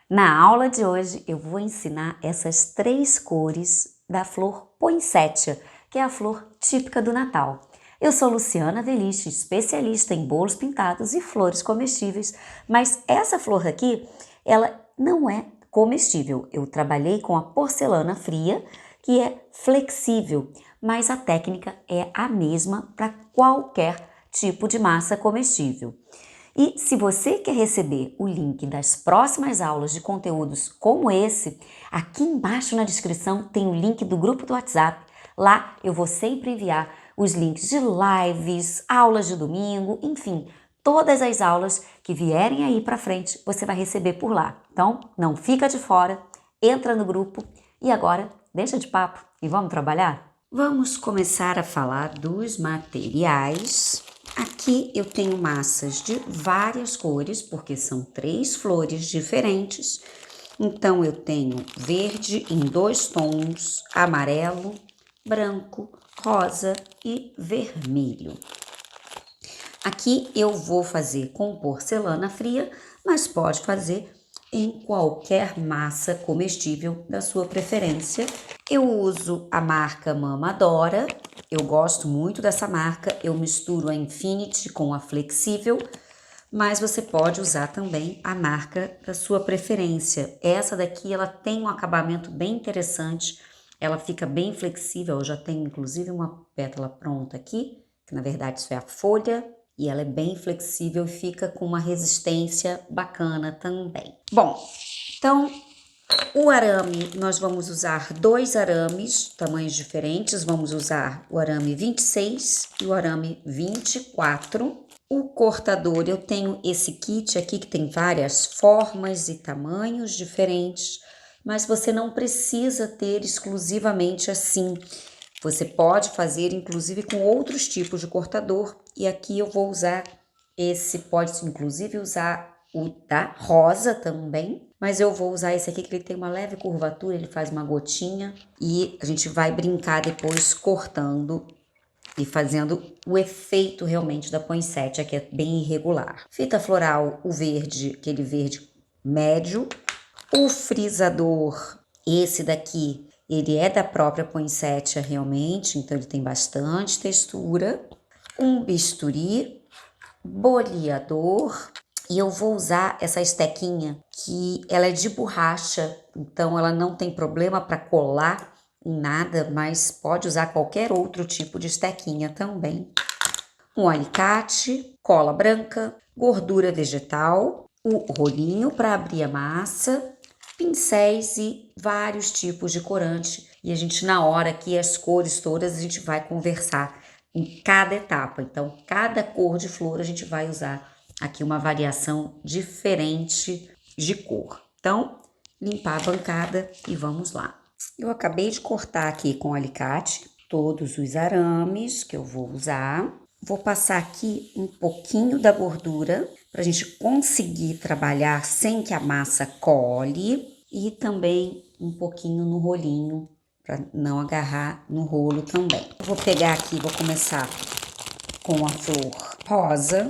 Na aula de hoje eu vou ensinar essas 3 cores da flor poinsettia, que é a flor típica do Natal. Eu sou Luciana Veliche, especialista em bolos pintados e flores comestíveis, mas essa flor aqui, ela não é comestível. Eu trabalhei com a porcelana fria, que é flexível, mas a técnica é a mesma para qualquer tipo de massa comestível. E se você quer receber o link das próximas aulas de conteúdos como esse, aqui embaixo na descrição tem o link do grupo do WhatsApp. Lá eu vou sempre enviar os links de lives, aulas de domingo, enfim, todas as aulas que vierem aí para frente você vai receber por lá. Então, não fica de fora, entra no grupo e agora deixa de papo e vamos trabalhar? Vamos começar a falar dos materiais. Aqui eu tenho massas de várias cores, porque são 3 flores diferentes. Então eu tenho verde em 2 tons, amarelo, branco, rosa e vermelho. Aqui eu vou fazer com porcelana fria, mas pode fazer em qualquer massa comestível da sua preferência. Eu uso a marca Mamadora, eu gosto muito dessa marca, eu misturo a Infinity com a Flexível, mas você pode usar também a marca da sua preferência. Essa daqui, ela tem um acabamento bem interessante, ela fica bem flexível, eu já tenho inclusive uma pétala pronta aqui, que na verdade isso é a folha, e ela é bem flexível e fica com uma resistência bacana também. Bom, então o arame, nós vamos usar 2 arames, tamanhos diferentes, vamos usar o arame 26 e o arame 24. O cortador, eu tenho esse kit aqui que tem várias formas e tamanhos diferentes, mas você não precisa ter exclusivamente assim. Você pode fazer inclusive com outros tipos de cortador e aqui eu vou usar esse, pode inclusive usar o da rosa também, mas eu vou usar esse aqui que ele tem uma leve curvatura, ele faz uma gotinha e a gente vai brincar depois cortando e fazendo o efeito realmente da poinsettia, que é bem irregular. Fita floral, o verde, aquele verde médio. O frisador, esse daqui, ele é da própria poinsettia realmente, então ele tem bastante textura. Um bisturi, boleador, e eu vou usar essa estequinha que ela é de borracha, então ela não tem problema para colar em nada, mas pode usar qualquer outro tipo de estequinha também. Um alicate, cola branca, gordura vegetal, o rolinho para abrir a massa, pincéis e vários tipos de corante. E a gente, na hora aqui, as cores todas, a gente vai conversar em cada etapa. Então, cada cor de flor a gente vai usar aqui uma variação diferente de cor. Então, limpar a bancada e vamos lá. Eu acabei de cortar aqui com o alicate todos os arames que eu vou usar. Vou passar aqui um pouquinho da gordura para a gente conseguir trabalhar sem que a massa cole e também um pouquinho no rolinho para não agarrar no rolo também. Eu vou pegar aqui, vou começar com a flor rosa.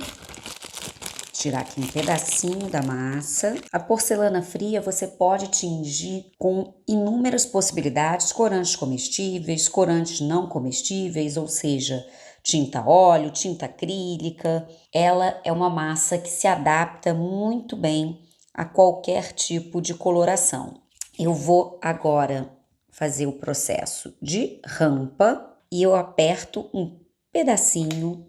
Tirar aqui um pedacinho da massa. A porcelana fria você pode tingir com inúmeras possibilidades, corantes comestíveis, corantes não comestíveis, ou seja, tinta óleo, tinta acrílica. Ela é uma massa que se adapta muito bem a qualquer tipo de coloração. Eu vou agora fazer o processo de rampa e eu aperto um pedacinho,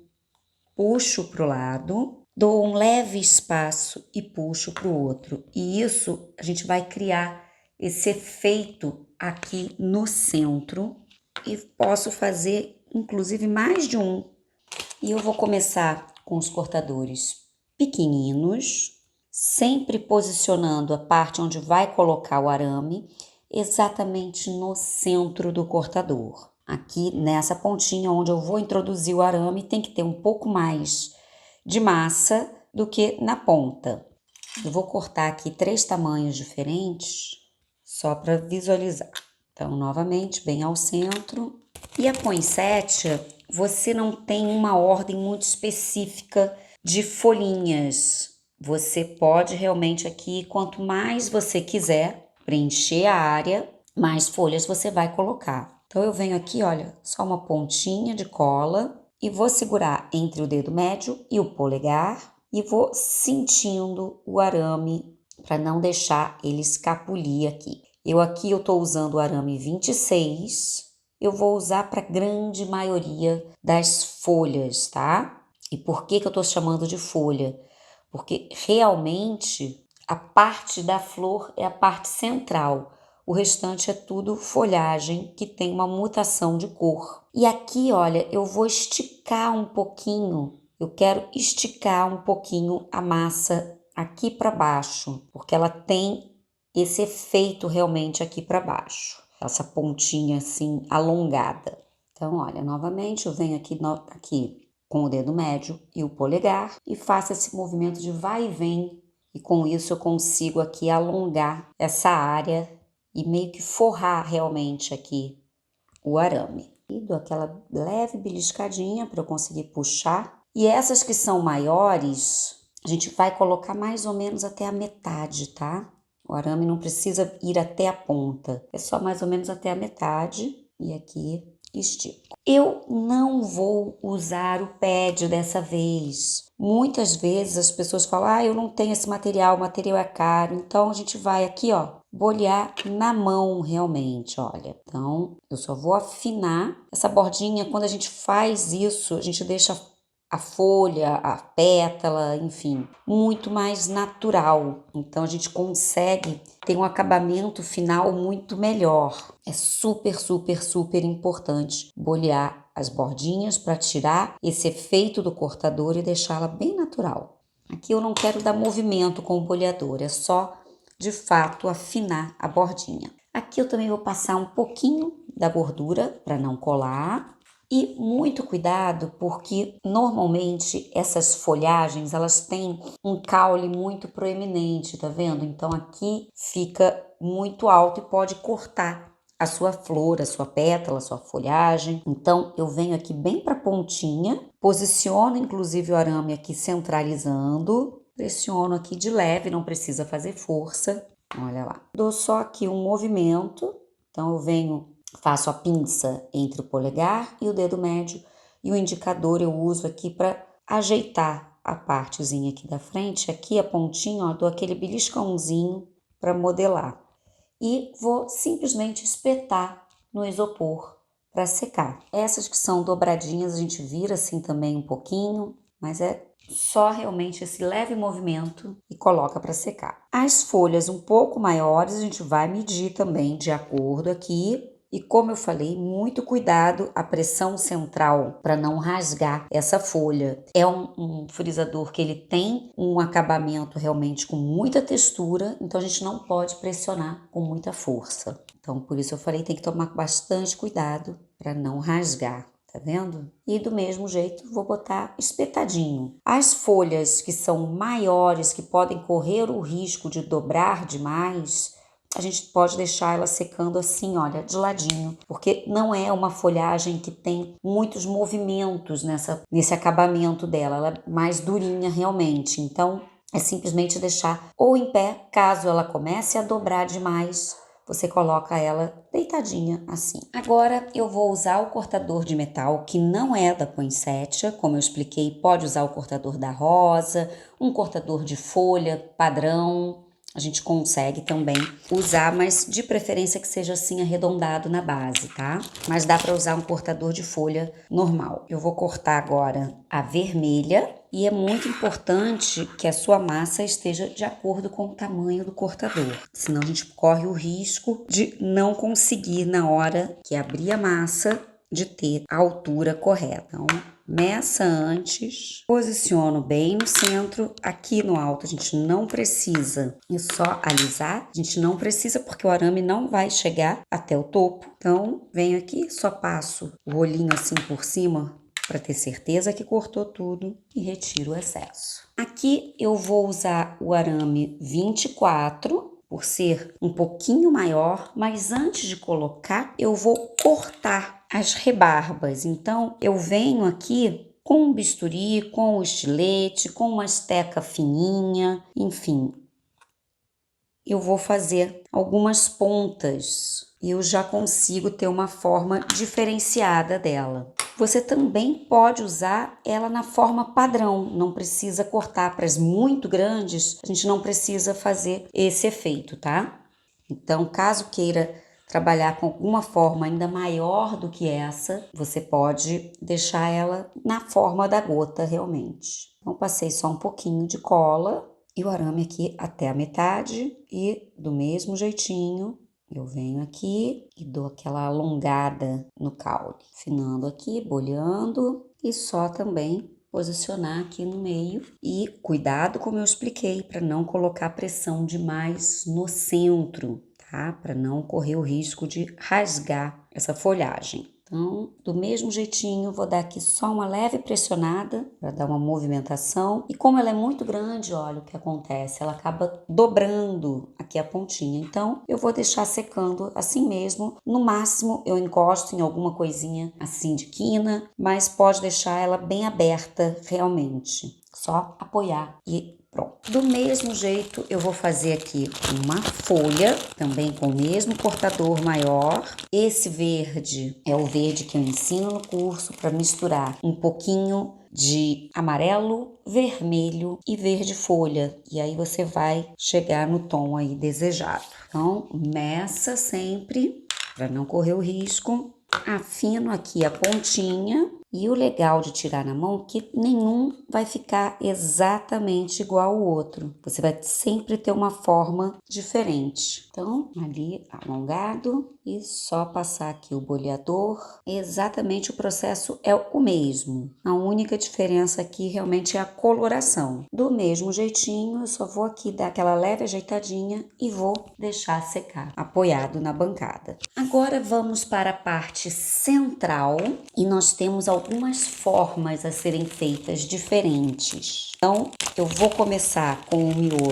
puxo para o lado, dou um leve espaço e puxo para o outro. E isso a gente vai criar esse efeito aqui no centro e posso fazer inclusive mais de um. E eu vou começar com os cortadores pequeninos, sempre posicionando a parte onde vai colocar o arame exatamente no centro do cortador. Aqui nessa pontinha onde eu vou introduzir o arame tem que ter um pouco mais de massa do que na ponta. Eu vou cortar aqui 3 tamanhos diferentes, só para visualizar. Então, novamente, bem ao centro. E a poinsettia, você não tem uma ordem muito específica de folhinhas. você pode realmente aqui, quanto mais você quiser preencher a área, mais folhas você vai colocar. Então eu venho aqui, olha, só uma pontinha de cola e vou segurar entre o dedo médio e o polegar e vou sentindo o arame para não deixar ele escapulir aqui. Eu tô usando o arame 26, eu vou usar para a grande maioria das folhas, tá? E por que eu tô chamando de folha? Porque realmente a parte da flor é a parte central. O restante é tudo folhagem que tem uma mutação de cor. E aqui, olha, eu vou esticar um pouquinho. Eu quero esticar um pouquinho a massa aqui para baixo, porque ela tem esse efeito realmente aqui para baixo. Essa pontinha assim alongada. Então, olha, novamente eu venho aqui com o dedo médio e o polegar e faço esse movimento de vai e vem. E com isso eu consigo aqui alongar essa área e meio que forrar realmente aqui o arame. E dou aquela leve beliscadinha para eu conseguir puxar. E essas que são maiores, a gente vai colocar mais ou menos até a metade, tá? O arame não precisa ir até a ponta, é só mais ou menos até a metade. E aqui estico. Eu não vou usar o pad dessa vez. Muitas vezes as pessoas falam, eu não tenho esse material, o material é caro. Então a gente vai aqui, ó, bolear na mão realmente, olha. Então eu só vou afinar essa bordinha. Quando a gente faz isso, a gente deixa a folha, a pétala, enfim, muito mais natural. Então a gente consegue ter um acabamento final muito melhor. É super, super, super importante bolear as bordinhas para tirar esse efeito do cortador e deixá-la bem natural. Aqui eu não quero dar movimento com o boleador, é só de fato afinar a bordinha. Aqui eu também vou passar um pouquinho da gordura para não colar. E muito cuidado, porque normalmente essas folhagens, elas têm um caule muito proeminente, tá vendo? Então aqui fica muito alto e pode cortar a sua flor, a sua pétala, a sua folhagem. Então eu venho aqui bem para a pontinha, posiciono inclusive o arame aqui centralizando, pressiono aqui de leve, não precisa fazer força. Olha lá. Dou só aqui um movimento, então eu venho... Faço a pinça entre o polegar e o dedo médio e o indicador eu uso aqui para ajeitar a partezinha aqui da frente. Aqui a pontinha, ó, dou aquele beliscãozinho para modelar. E vou simplesmente espetar no isopor para secar. Essas que são dobradinhas a gente vira assim também um pouquinho, mas é só realmente esse leve movimento e coloca para secar. As folhas um pouco maiores a gente vai medir também de acordo aqui. E como eu falei, muito cuidado a pressão central para não rasgar essa folha. É um frisador que ele tem um acabamento realmente com muita textura, então a gente não pode pressionar com muita força. Então por isso eu falei, tem que tomar bastante cuidado para não rasgar. Tá vendo? E do mesmo jeito vou botar espetadinho. As folhas que são maiores, que podem correr o risco de dobrar demais, a gente pode deixar ela secando assim, olha, de ladinho, porque não é uma folhagem que tem muitos movimentos nesse acabamento dela, ela é mais durinha realmente. Então, é simplesmente deixar ou em pé, caso ela comece a dobrar demais, você coloca ela deitadinha assim. Agora eu vou usar o cortador de metal, que não é da poinsettia, como eu expliquei, pode usar o cortador da rosa, um cortador de folha padrão, a gente consegue também usar, mas de preferência que seja assim arredondado na base, tá? Mas dá para usar um cortador de folha normal. Eu vou cortar agora a vermelha e é muito importante que a sua massa esteja de acordo com o tamanho do cortador, senão a gente corre o risco de não conseguir na hora que abrir a massa de ter a altura correta. Então, meça antes, posiciono bem no centro, aqui no alto a gente não precisa, é só alisar, a gente não precisa porque o arame não vai chegar até o topo. Então, venho aqui, só passo o rolinho assim por cima para ter certeza que cortou tudo e retiro o excesso. Aqui eu vou usar o arame 24, por ser um pouquinho maior, mas antes de colocar eu vou cortar as rebarbas. Então eu venho aqui com um bisturi, com um estilete, com uma esteca fininha, enfim. Eu vou fazer algumas pontas e eu já consigo ter uma forma diferenciada dela. Você também pode usar ela na forma padrão, não precisa cortar para as muito grandes, a gente não precisa fazer esse efeito, tá? Então, caso queira trabalhar com alguma forma ainda maior do que essa, você pode deixar ela na forma da gota realmente. Então, passei só um pouquinho de cola e o arame aqui até a metade e do mesmo jeitinho eu venho aqui e dou aquela alongada no caule, afinando aqui, bolhando e só também posicionar aqui no meio e cuidado como eu expliquei para não colocar pressão demais no centro, tá? Para não correr o risco de rasgar essa folhagem. Então, do mesmo jeitinho, vou dar aqui só uma leve pressionada para dar uma movimentação. E como ela é muito grande, olha o que acontece, ela acaba dobrando aqui a pontinha. Então, eu vou deixar secando assim mesmo. No máximo, eu encosto em alguma coisinha assim de quina, mas pode deixar ela bem aberta realmente. Só apoiar e pronto. Do mesmo jeito, eu vou fazer aqui uma folha, também com o mesmo cortador maior. Esse verde é o verde que eu ensino no curso para misturar um pouquinho de amarelo, vermelho e verde folha. E aí você vai chegar no tom aí desejado. Então, meça sempre para não correr o risco. Afino aqui a pontinha. E o legal de tirar na mão é que nenhum vai ficar exatamente igual ao outro. Você vai sempre ter uma forma diferente. Então, ali alongado e só passar aqui o boleador. Exatamente o processo é o mesmo. A única diferença aqui realmente é a coloração. Do mesmo jeitinho, eu só vou aqui dar aquela leve ajeitadinha e vou deixar secar, apoiado na bancada. Agora vamos para a parte central e nós temos algumas formas a serem feitas diferentes. Então, eu vou começar com o miolo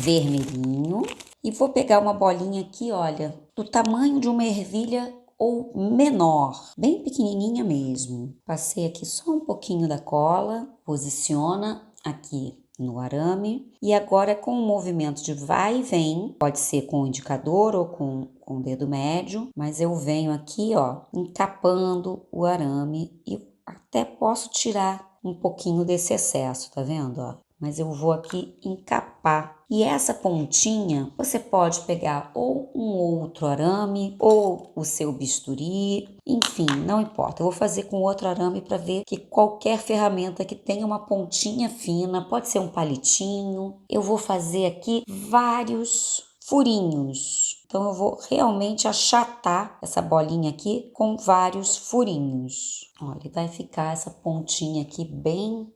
vermelhinho e vou pegar uma bolinha aqui, olha, do tamanho de uma ervilha ou menor, bem pequenininha mesmo. Passei aqui só um pouquinho da cola, posiciona aqui no arame e agora com um movimento de vai e vem, pode ser com o indicador ou com o dedo médio, mas eu venho aqui, ó, encapando o arame e até posso tirar um pouquinho desse excesso, tá vendo, ó? Mas eu vou aqui encapar. E essa pontinha, você pode pegar ou um outro arame, ou o seu bisturi, enfim, não importa. Eu vou fazer com outro arame para ver que qualquer ferramenta que tenha uma pontinha fina, pode ser um palitinho. Eu vou fazer aqui vários furinhos. Então, eu vou realmente achatar essa bolinha aqui com vários furinhos. Olha, vai ficar essa pontinha aqui bem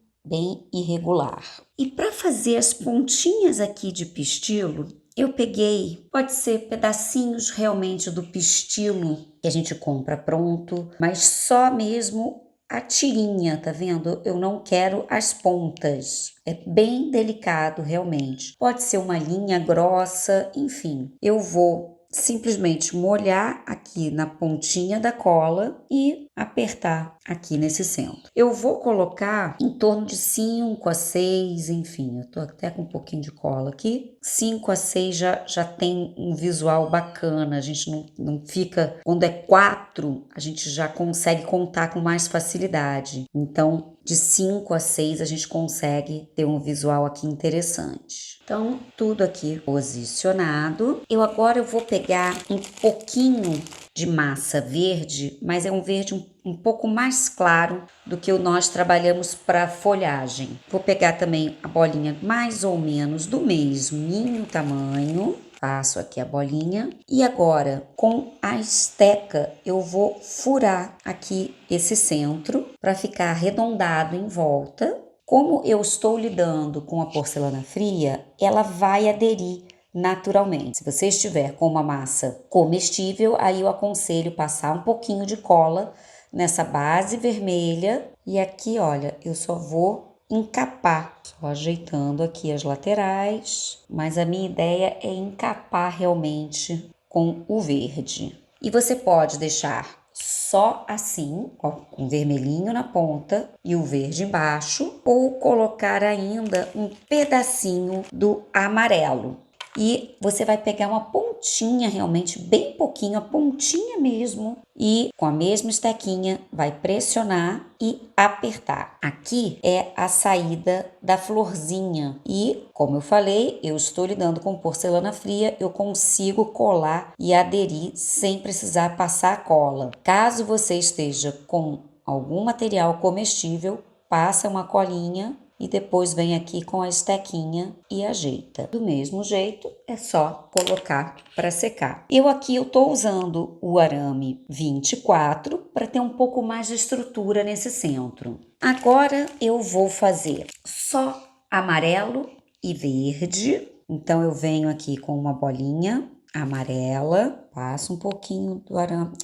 irregular. E para fazer as pontinhas aqui de pistilo, eu peguei, pode ser pedacinhos realmente do pistilo que a gente compra pronto, mas só mesmo a tirinha, tá vendo? Eu não quero as pontas. É bem delicado realmente. Pode ser uma linha grossa, enfim. Eu vou simplesmente molhar aqui na pontinha da cola e apertar aqui nesse centro. Eu vou colocar em torno de 5 a 6, enfim, eu tô até com um pouquinho de cola aqui. 5 a 6 já tem um visual bacana, a gente não fica... Quando é 4, a gente já consegue contar com mais facilidade. Então, de 5 a 6 a gente consegue ter um visual aqui interessante. Então, tudo aqui posicionado. Agora eu vou pegar um pouquinho de massa verde, mas é um verde um pouco mais claro do que o nós trabalhamos para folhagem. Vou pegar também a bolinha mais ou menos do mesmo tamanho. Faço aqui a bolinha e agora com a esteca eu vou furar aqui esse centro para ficar arredondado em volta. Como eu estou lidando com a porcelana fria, ela vai aderir naturalmente. Se você estiver com uma massa comestível, aí eu aconselho passar um pouquinho de cola nessa base vermelha e aqui, olha, eu só vou encapar, só ajeitando aqui as laterais, mas a minha ideia é encapar realmente com o verde. E você pode deixar só assim, ó, com vermelhinho na ponta e o verde embaixo, ou colocar ainda um pedacinho do amarelo. E você vai pegar uma pontinha, realmente bem pouquinho, a pontinha mesmo, e com a mesma estequinha vai pressionar e apertar. Aqui é a saída da florzinha e, como eu falei, eu estou lidando com porcelana fria, eu consigo colar e aderir sem precisar passar a cola. Caso você esteja com algum material comestível, passa uma colinha e depois vem aqui com a estequinha e ajeita. Do mesmo jeito, é só colocar para secar. Eu tô usando o arame 24 para ter um pouco mais de estrutura nesse centro. Agora eu vou fazer só amarelo e verde. Então eu venho aqui com uma bolinha amarela, passo um pouquinho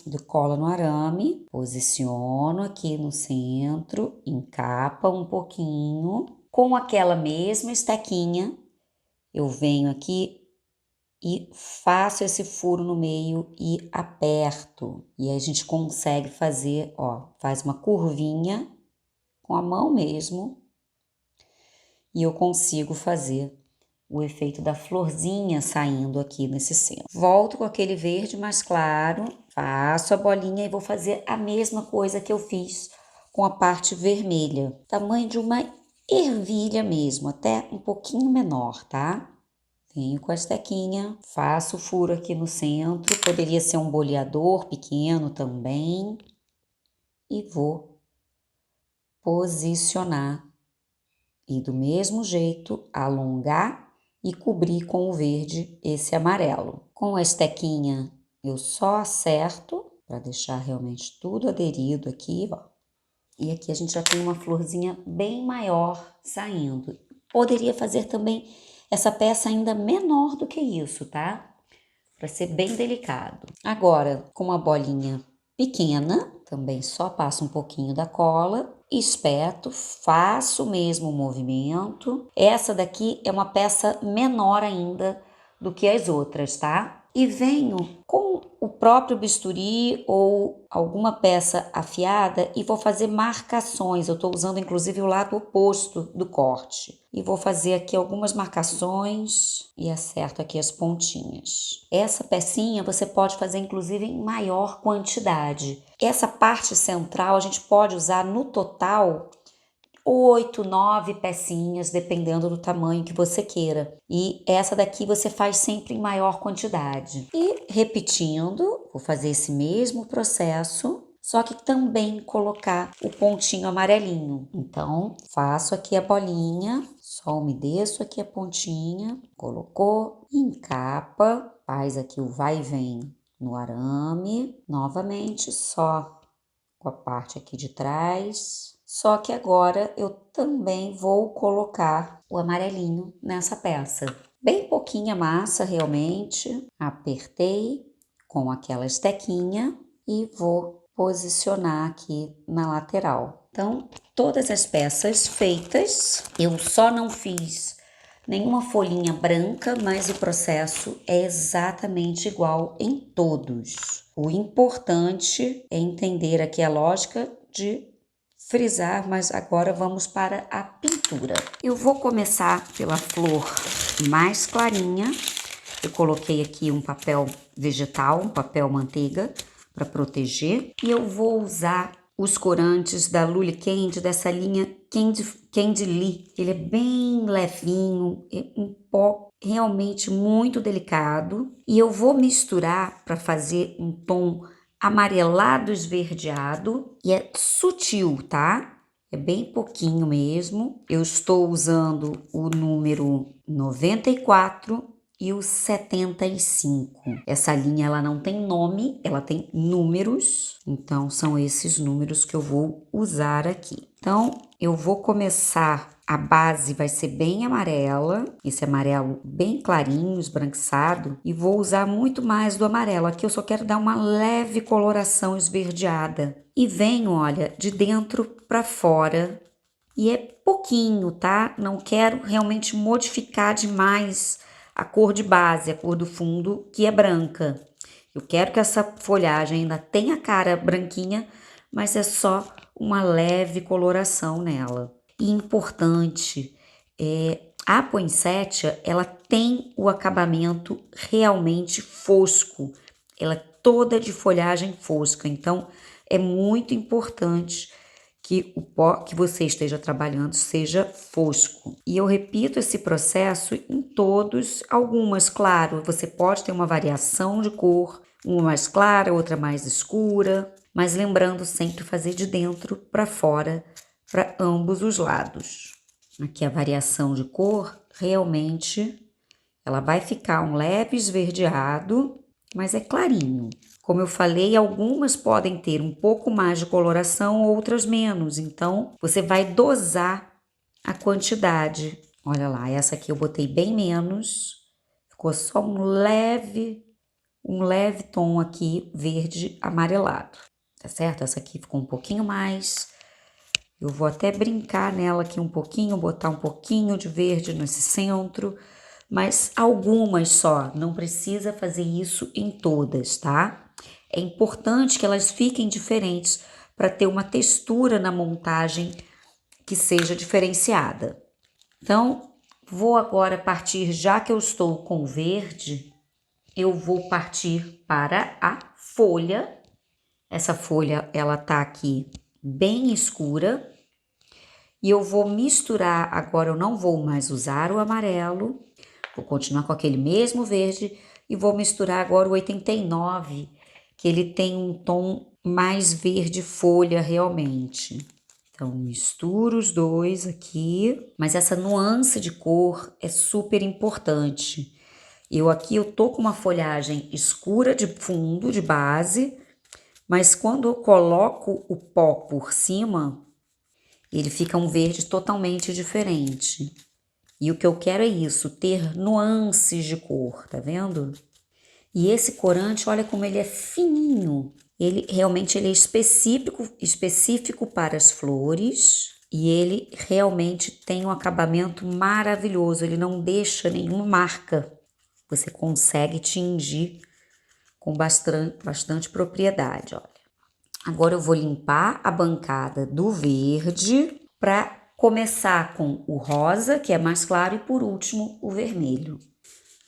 do cola no arame, posiciono aqui no centro, encapa um pouquinho, com aquela mesma estequinha, eu venho aqui e faço esse furo no meio e aperto. E aí a gente consegue fazer, ó, faz uma curvinha com a mão mesmo e eu consigo fazer o efeito da florzinha saindo aqui nesse centro. Volto com aquele verde mais claro, faço a bolinha e vou fazer a mesma coisa que eu fiz com a parte vermelha. Tamanho de uma ervilha mesmo, até um pouquinho menor, tá? Venho com a estequinha, faço o furo aqui no centro, poderia ser um boleador pequeno também. E vou posicionar. E do mesmo jeito, alongar e cobrir com o verde esse amarelo. Com a estequinha eu só acerto para deixar realmente tudo aderido aqui, ó. E aqui a gente já tem uma florzinha bem maior saindo. Poderia fazer também essa peça ainda menor do que isso, tá? Para ser bem delicado. Agora, com uma bolinha pequena, também só passo um pouquinho da cola, espeto, faço o mesmo movimento. Essa daqui é uma peça menor ainda do que as outras, tá? E venho com o próprio bisturi ou alguma peça afiada e vou fazer marcações. Eu tô usando inclusive o lado oposto do corte. E vou fazer aqui algumas marcações e acerto aqui as pontinhas. Essa pecinha você pode fazer inclusive em maior quantidade. Essa parte central a gente pode usar no total 8, 9 pecinhas, dependendo do tamanho que você queira. E essa daqui você faz sempre em maior quantidade. E repetindo, vou fazer esse mesmo processo, só que também colocar o pontinho amarelinho. Então, faço aqui a bolinha, só umedeço aqui a pontinha, colocou, encapa, faz aqui o vai e vem no arame, novamente só com a parte aqui de trás. Só que agora eu também vou colocar o amarelinho nessa peça. Bem pouquinha massa realmente. Apertei com aquela estequinha e vou posicionar aqui na lateral. Então, todas as peças feitas, eu só não fiz nenhuma folhinha branca, mas o processo é exatamente igual em todos. O importante é entender aqui a lógica de frisar, mas agora vamos para a pintura. Eu vou começar pela flor mais clarinha. Eu coloquei aqui um papel vegetal, um papel manteiga para proteger. E eu vou usar os corantes da Luli Candy, dessa linha Candy Lee. Ele é bem levinho, é um pó realmente muito delicado. E eu vou misturar para fazer um tom amarelado esverdeado e é sutil, tá? É bem pouquinho mesmo. Eu estou usando o número 94 e o 75. Essa linha ela não tem nome, ela tem números. Então são esses números que eu vou usar aqui. Então eu vou começar, a base vai ser bem amarela, esse amarelo bem clarinho, esbranquiçado, e vou usar muito mais do amarelo. Aqui eu só quero dar uma leve coloração esverdeada. E venho, olha, de dentro para fora. E é pouquinho, tá? Não quero realmente modificar demais a cor de base, a cor do fundo, que é branca. Eu quero que essa folhagem ainda tenha a cara branquinha, mas é só uma leve coloração nela. E importante, a poinsettia, ela tem o acabamento realmente fosco. Ela é toda de folhagem fosca, então é muito importante que o pó que você esteja trabalhando seja fosco. E eu repito esse processo em todos, algumas, claro, você pode ter uma variação de cor, uma mais clara, outra mais escura, mas lembrando sempre fazer de dentro para fora, para ambos os lados. Aqui a variação de cor, realmente, ela vai ficar um leve esverdeado, mas é clarinho. Como eu falei, algumas podem ter um pouco mais de coloração, outras menos. Então, você vai dosar a quantidade. Olha lá, essa aqui eu botei bem menos. Ficou só um leve tom aqui verde amarelado. Tá certo? Essa aqui ficou um pouquinho mais. Eu vou até brincar nela aqui um pouquinho, botar um pouquinho de verde nesse centro. Mas algumas só, não precisa fazer isso em todas, tá? É importante que elas fiquem diferentes para ter uma textura na montagem que seja diferenciada. Então, vou agora partir, já que eu estou com o verde, eu vou partir para a folha. Essa folha, ela tá aqui bem escura. E eu vou misturar, agora eu não vou mais usar o amarelo, vou continuar com aquele mesmo verde e vou misturar agora o 89, que ele tem um tom mais verde folha realmente. Então, misturo os dois aqui, mas essa nuance de cor é super importante. Eu tô com uma folhagem escura de fundo, de base, mas quando eu coloco o pó por cima, ele fica um verde totalmente diferente. E o que eu quero é isso, ter nuances de cor, tá vendo? E esse corante, olha como ele é fininho. Ele realmente ele é específico para as flores e ele realmente tem um acabamento maravilhoso. Ele não deixa nenhuma marca. Você consegue tingir com bastante propriedade, olha. Agora eu vou limpar a bancada do verde para começar com o rosa, que é mais claro, e por último o vermelho.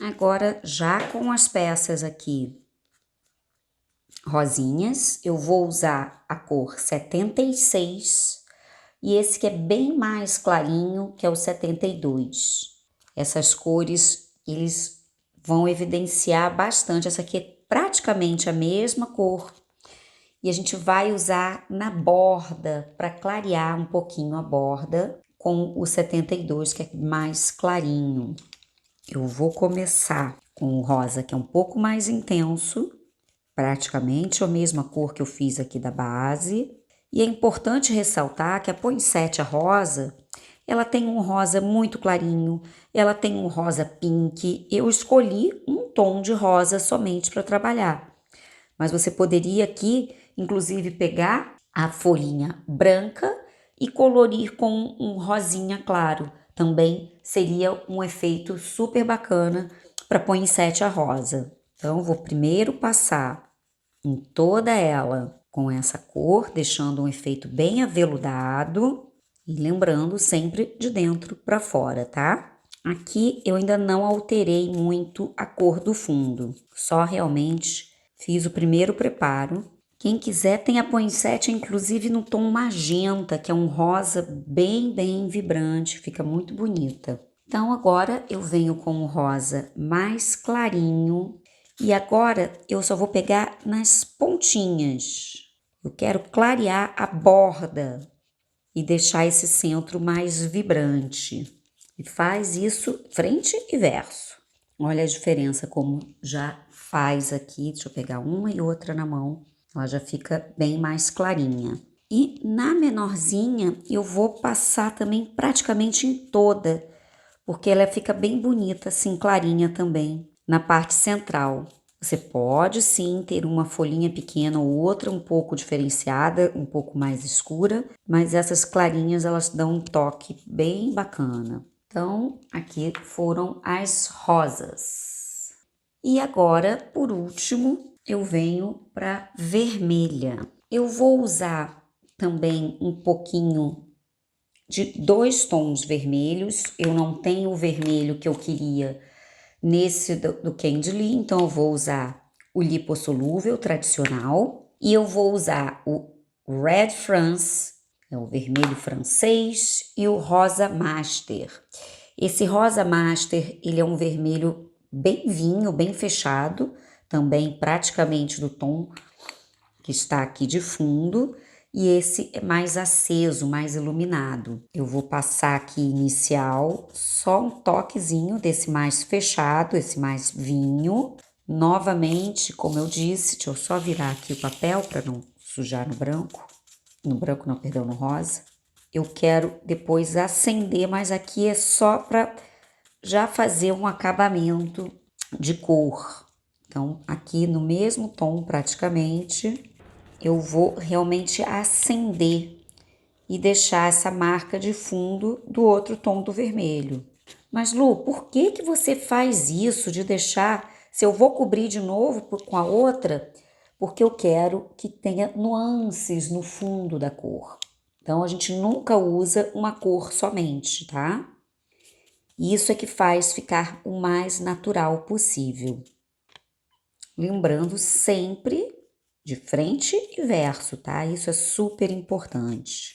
Agora, já com as peças aqui rosinhas, eu vou usar a cor 76 e esse que é bem mais clarinho, que é o 72. Essas cores, eles vão evidenciar bastante. Essa aqui é praticamente a mesma cor. E a gente vai usar na borda, para clarear um pouquinho a borda, com o 72, que é mais clarinho. Eu vou começar com o rosa, que é um pouco mais intenso, praticamente a mesma cor que eu fiz aqui da base. E é importante ressaltar que a poinsettia rosa, ela tem um rosa muito clarinho, ela tem um rosa pink. Eu escolhi um tom de rosa somente para trabalhar. Mas você poderia aqui, inclusive, pegar a folhinha branca e colorir com um rosinha claro. Também seria um efeito super bacana para poinsettia rosa. Então, vou primeiro passar em toda ela com essa cor, deixando um efeito bem aveludado e lembrando sempre de dentro para fora, tá? Aqui eu ainda não alterei muito a cor do fundo, só realmente fiz o primeiro preparo. Quem quiser tem a poinsettia inclusive no tom magenta, que é um rosa bem vibrante, fica muito bonita. Então agora eu venho com o rosa mais clarinho e agora eu só vou pegar nas pontinhas. Eu quero clarear a borda e deixar esse centro mais vibrante. E faz isso frente e verso. Olha a diferença como já faz aqui. Deixa eu pegar uma e outra na mão. Ela já fica bem mais clarinha. E na menorzinha eu vou passar também praticamente em toda, porque ela fica bem bonita, assim, clarinha também, na parte central. Você pode sim ter uma folhinha pequena ou outra um pouco diferenciada, um pouco mais escura, mas essas clarinhas elas dão um toque bem bacana. Então, aqui foram as rosas. E agora, por último, eu venho para vermelha. Eu vou usar também um pouquinho de 2 tons vermelhos. Eu não tenho o vermelho que eu queria nesse do Candy Lee, então eu vou usar o lipossolúvel tradicional e eu vou usar o Red France, é o vermelho francês, e o rosa master. Esse rosa master, ele é um vermelho bem vinho, bem fechado, também praticamente do tom que está aqui de fundo, e esse é mais aceso, mais iluminado. Eu vou passar aqui inicial, só um toquezinho desse mais fechado, esse mais vinho. Novamente, como eu disse, deixa eu só virar aqui o papel para não sujar no branco. No branco não, perdão, no rosa. Eu quero depois acender, mas aqui é só para já fazer um acabamento de cor. Então, aqui no mesmo tom praticamente, eu vou realmente acender e deixar essa marca de fundo do outro tom do vermelho. Mas Lu, por que que você faz isso de deixar, se eu vou cobrir de novo com a outra, porque eu quero que tenha nuances no fundo da cor. Então a gente nunca usa uma cor somente, tá? Isso é que faz ficar o mais natural possível. Lembrando sempre de frente e verso, tá? Isso é super importante.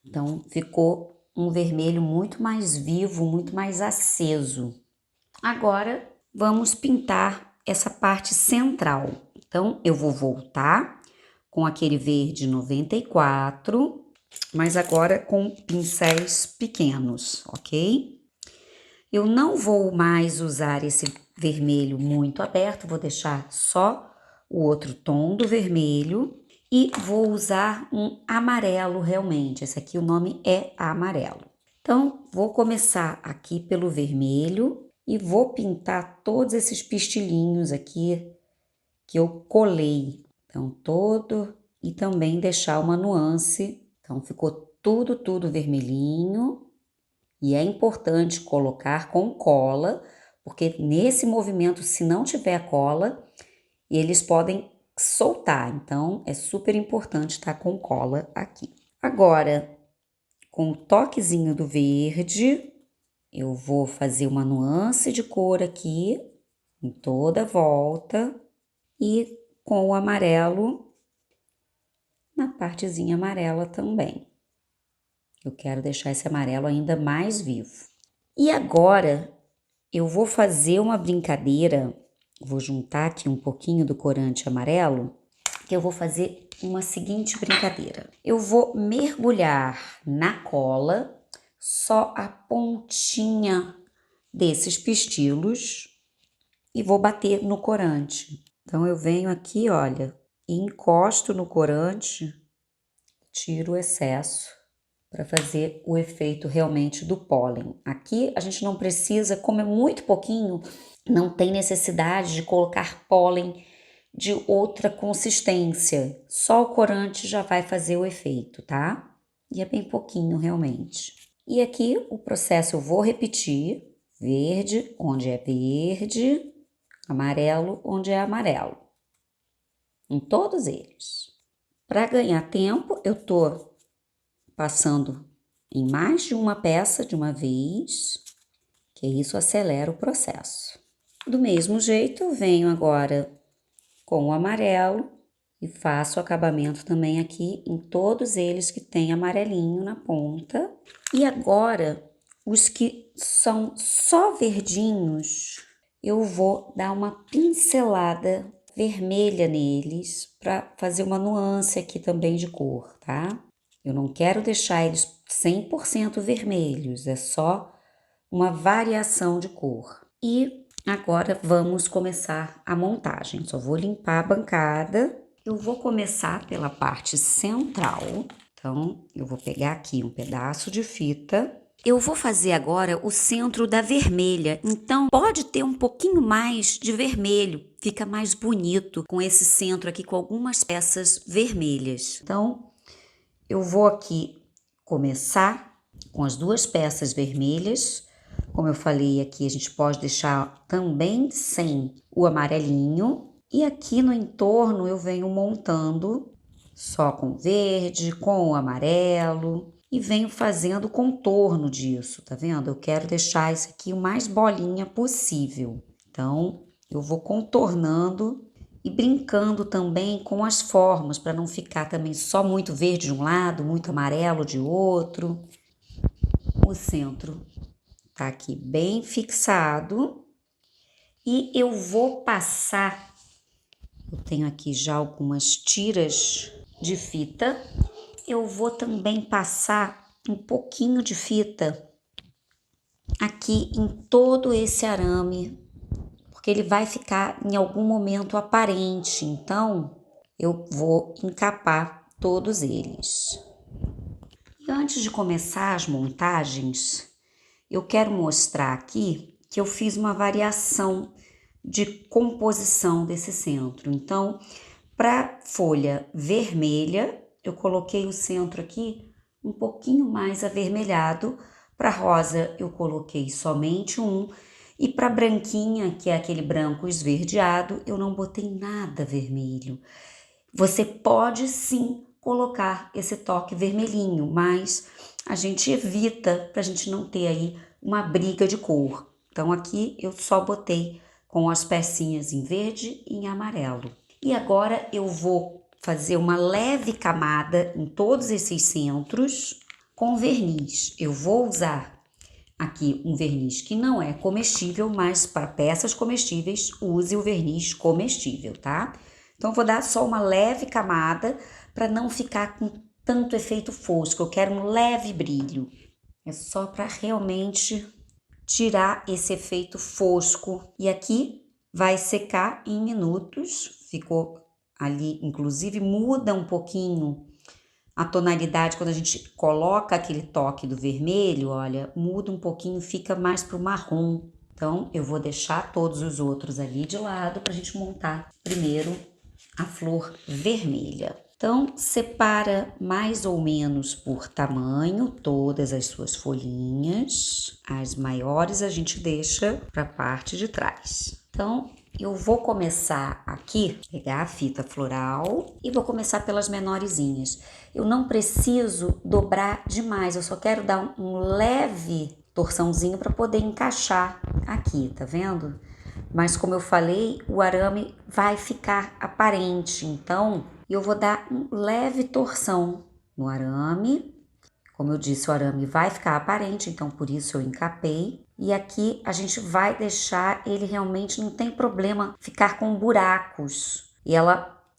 Então, ficou um vermelho muito mais vivo, muito mais aceso. Agora, vamos pintar essa parte central. Então, eu vou voltar com aquele verde 94, mas agora com pincéis pequenos, ok? Eu não vou mais usar esse vermelho muito aberto, vou deixar só o outro tom do vermelho e vou usar um amarelo realmente. Esse aqui o nome é amarelo. Então, vou começar aqui pelo vermelho e vou pintar todos esses pistilinhos aqui que eu colei. Então, todo e também deixar uma nuance. Então, ficou tudo vermelhinho. E é importante colocar com cola, porque nesse movimento, se não tiver cola, eles podem soltar. Então, é super importante estar com cola aqui. Agora, com o toquezinho do verde, eu vou fazer uma nuance de cor aqui, em toda a volta, e com o amarelo na partezinha amarela também. Eu quero deixar esse amarelo ainda mais vivo. E agora, eu vou fazer uma brincadeira, vou juntar aqui um pouquinho do corante amarelo, que eu vou fazer uma seguinte brincadeira. Eu vou mergulhar na cola só a pontinha desses pistilos e vou bater no corante. Então, eu venho aqui, olha, e encosto no corante, tiro o excesso para fazer o efeito realmente do pólen. Aqui a gente não precisa, como é muito pouquinho, não tem necessidade de colocar pólen de outra consistência. Só o corante já vai fazer o efeito, tá? E é bem pouquinho realmente. E aqui o processo eu vou repetir: verde onde é verde, amarelo onde é amarelo. Em todos eles. Para ganhar tempo, eu tô passando em mais de uma peça de uma vez, que isso acelera o processo. Do mesmo jeito, eu venho agora com o amarelo e faço o acabamento também aqui em todos eles que tem amarelinho na ponta. E agora, os que são só verdinhos, eu vou dar uma pincelada vermelha neles para fazer uma nuance aqui também de cor, tá? Eu não quero deixar eles 100% vermelhos, é só uma variação de cor. E agora vamos começar a montagem. Só vou limpar a bancada. Eu vou começar pela parte central. Então, eu vou pegar aqui um pedaço de fita. Eu vou fazer agora o centro da vermelha, então pode ter um pouquinho mais de vermelho, fica mais bonito com esse centro aqui com algumas peças vermelhas. Então, eu vou aqui começar com as duas peças vermelhas, Como eu falei aqui, a gente pode deixar também sem o amarelinho. E aqui no entorno eu venho montando só com verde, com o amarelo e venho fazendo o contorno disso, tá vendo? Eu quero deixar isso aqui o mais bolinha possível. Então, eu vou contornando e brincando também com as formas, para não ficar também só muito verde de um lado, muito amarelo de outro. O centro tá aqui bem fixado e eu vou passar, eu tenho aqui já algumas tiras de fita, eu vou também passar um pouquinho de fita aqui em todo esse arame, porque ele vai ficar em algum momento aparente, então eu vou encapar todos eles. E antes de começar as montagens, eu quero mostrar aqui que eu fiz uma variação de composição desse centro. Então, para folha vermelha, eu coloquei o centro aqui um pouquinho mais avermelhado. Para rosa, eu coloquei somente um. E para branquinha, que é aquele branco esverdeado, eu não botei nada vermelho. Você pode sim colocar esse toque vermelhinho, mas a gente evita para a gente não ter aí uma briga de cor. Então aqui eu só botei com as pecinhas em verde e em amarelo. E agora eu vou fazer uma leve camada em todos esses centros com verniz. Eu vou usar aqui um verniz que não é comestível, mas para peças comestíveis use o verniz comestível, tá? Então, vou dar só uma leve camada para não ficar com tanto efeito fosco. Eu quero um leve brilho. É só para realmente tirar esse efeito fosco. E aqui vai secar em minutos. Ficou ali, inclusive muda um pouquinho a tonalidade quando a gente coloca aquele toque do vermelho, olha, muda um pouquinho, fica mais pro marrom. Então, eu vou deixar todos os outros ali de lado para a gente montar primeiro a flor vermelha. Então, separa mais ou menos por tamanho todas as suas folhinhas. As maiores a gente deixa para a parte de trás. Então, eu vou começar aqui, pegar a fita floral e vou começar pelas menorzinhas. Eu não preciso dobrar demais, eu só quero dar um leve torçãozinho para poder encaixar aqui, tá vendo? Mas como eu falei, o arame vai ficar aparente, então eu vou dar um leve torção no arame. Como eu disse, o arame vai ficar aparente, então por isso eu encapei. E aqui a gente vai deixar ele realmente, não tem problema ficar com buracos. E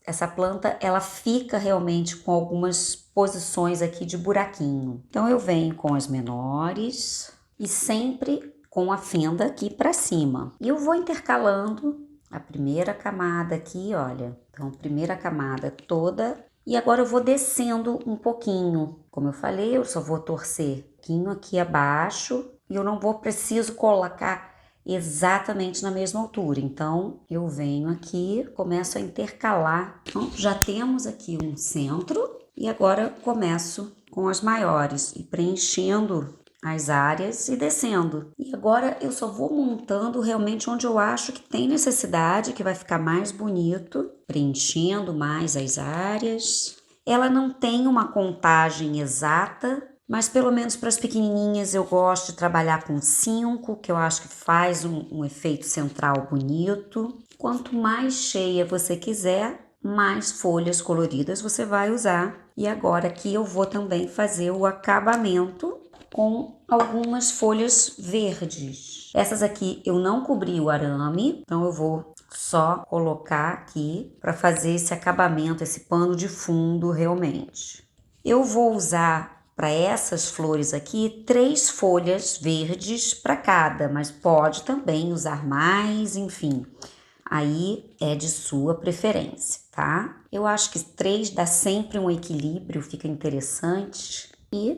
essa planta, ela fica realmente com algumas posições aqui de buraquinho. Então eu venho com as menores e sempre com a fenda aqui para cima. E eu vou intercalando a primeira camada aqui, olha. Então, primeira camada toda. E agora eu vou descendo um pouquinho. Como eu falei, eu só vou torcer um pouquinho aqui abaixo. E eu não preciso colocar exatamente na mesma altura. Então, eu venho aqui, começo a intercalar. Então, já temos aqui um centro. E agora começo com as maiores e preenchendo as áreas e descendo. E agora eu só vou montando realmente onde eu acho que tem necessidade, que vai ficar mais bonito, preenchendo mais as áreas. Ela não tem uma contagem exata, mas pelo menos para as pequenininhas eu gosto de trabalhar com 5, que eu acho que faz um efeito central bonito. Quanto mais cheia você quiser, mais folhas coloridas você vai usar. E agora aqui eu vou também fazer o acabamento com algumas folhas verdes. Essas aqui eu não cobri o arame, então eu vou só colocar aqui para fazer esse acabamento, esse pano de fundo realmente. Eu vou usar para essas flores aqui 3 folhas verdes para cada, mas pode também usar mais, enfim. Aí é de sua preferência, tá? Eu acho que 3 dá sempre um equilíbrio, fica interessante. E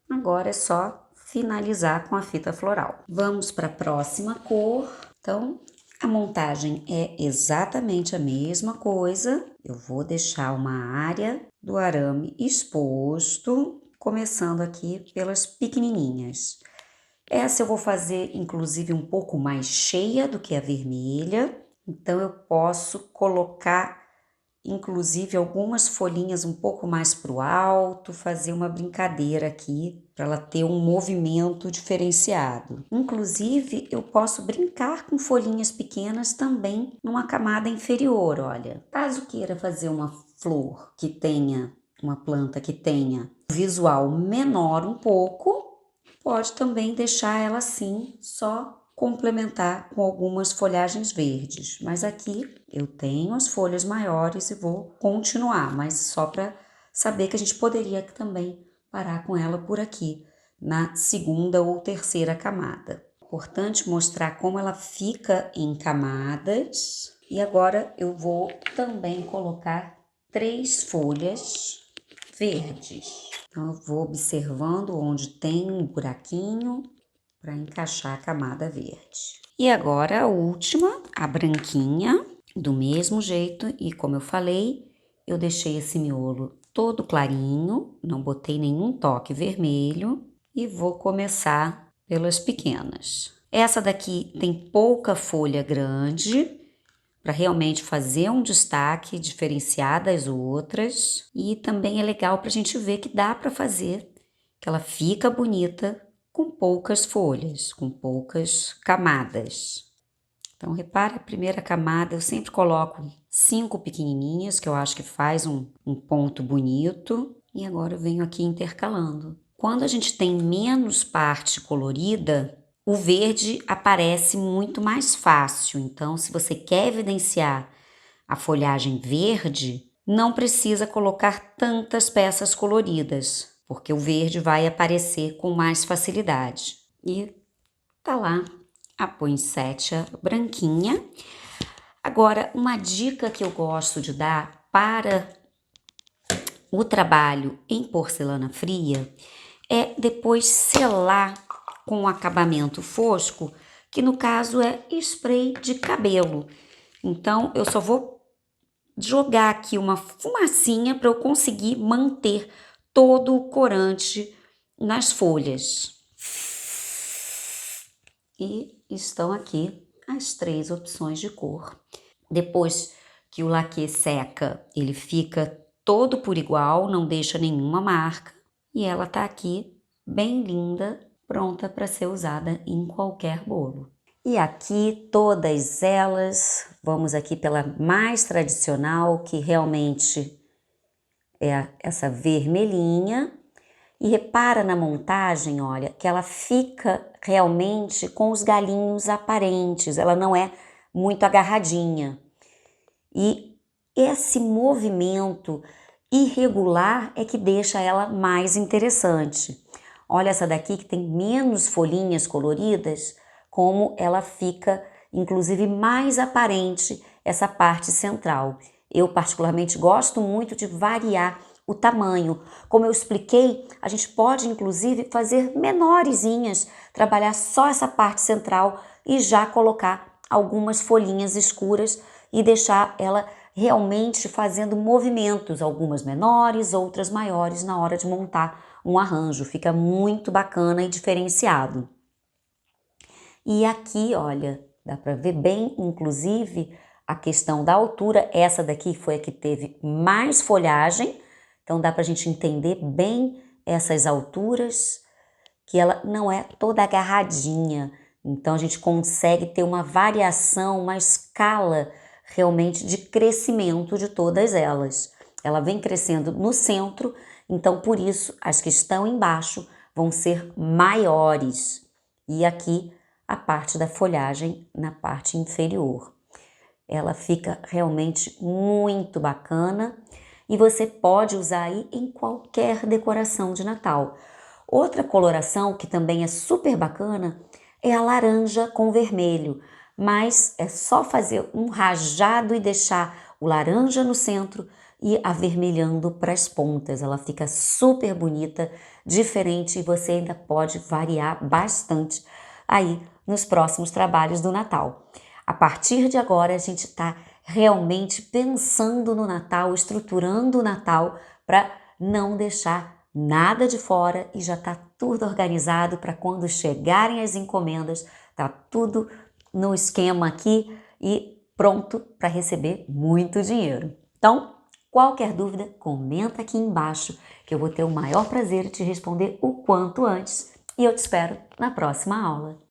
agora é só finalizar com a fita floral. Vamos para a próxima cor. Então, a montagem é exatamente a mesma coisa. Eu vou deixar uma área do arame exposto, começando aqui pelas pequenininhas. Essa eu vou fazer inclusive um pouco mais cheia do que a vermelha, então eu posso colocar inclusive algumas folhinhas um pouco mais para o alto, fazer uma brincadeira aqui para ela ter um movimento diferenciado. Inclusive eu posso brincar com folhinhas pequenas também numa camada inferior, olha. Caso queira fazer uma flor que tenha, uma planta que tenha um visual menor um pouco, pode também deixar ela assim, só complementar com algumas folhagens verdes. Mas aqui eu tenho as folhas maiores e vou continuar, mas só para saber que a gente poderia também parar com ela por aqui, na segunda ou terceira camada. Importante mostrar como ela fica em camadas. E agora eu vou também colocar 3 folhas verdes. Então, eu vou observando onde tem um buraquinho para encaixar a camada verde. E agora a última, a branquinha, do mesmo jeito, e como eu falei, eu deixei esse miolo todo clarinho, não botei nenhum toque vermelho e vou começar pelas pequenas. Essa daqui tem pouca folha grande, para realmente fazer um destaque, diferenciar das outras. E também é legal para a gente ver que dá para fazer, que ela fica bonita com poucas folhas, com poucas camadas. Então repare a primeira camada, eu sempre coloco 5 pequenininhas, que eu acho que faz um ponto bonito. E agora eu venho aqui intercalando. Quando a gente tem menos parte colorida, o verde aparece muito mais fácil. Então, se você quer evidenciar a folhagem verde, não precisa colocar tantas peças coloridas, porque o verde vai aparecer com mais facilidade. E tá lá a poinsettia branquinha. Agora, uma dica que eu gosto de dar para o trabalho em porcelana fria é depois selar com um acabamento fosco, que no caso é spray de cabelo. Então, eu só vou jogar aqui uma fumacinha para eu conseguir manter todo o corante nas folhas. E estão aqui as 3 opções de cor. Depois que o laque seca, ele fica todo por igual, não deixa nenhuma marca. E ela tá aqui bem linda, pronta para ser usada em qualquer bolo. E aqui todas elas, vamos aqui pela mais tradicional, que realmente é essa vermelhinha. E repara na montagem, olha, que ela fica realmente com os galinhos aparentes, ela não é muito agarradinha. E esse movimento irregular é que deixa ela mais interessante. Olha essa daqui que tem menos folhinhas coloridas, como ela fica inclusive mais aparente essa parte central. Eu particularmente gosto muito de variar o tamanho. Como eu expliquei, a gente pode inclusive fazer menorzinhas, trabalhar só essa parte central e já colocar algumas folhinhas escuras e deixar ela realmente fazendo movimentos, algumas menores, outras maiores na hora de montar um arranjo. Fica muito bacana e diferenciado. E aqui, olha, dá para ver bem, inclusive, a questão da altura. Essa daqui foi a que teve mais folhagem, então dá para a gente entender bem essas alturas, que ela não é toda agarradinha. Então a gente consegue ter uma variação, uma escala realmente de crescimento de todas elas. Ela vem crescendo no centro, então por isso as que estão embaixo vão ser maiores. E aqui a parte da folhagem na parte inferior. Ela fica realmente muito bacana e você pode usar aí em qualquer decoração de Natal. Outra coloração que também é super bacana é a laranja com vermelho, mas é só fazer um rajado e deixar o laranja no centro e avermelhando para as pontas. Ela fica super bonita, diferente, e você ainda pode variar bastante aí nos próximos trabalhos do Natal. A partir de agora a gente está realmente pensando no Natal, estruturando o Natal para não deixar nada de fora e já está tudo organizado para quando chegarem as encomendas, tá tudo no esquema aqui e pronto para receber muito dinheiro. Então, qualquer dúvida, comenta aqui embaixo que eu vou ter o maior prazer em te responder o quanto antes e eu te espero na próxima aula.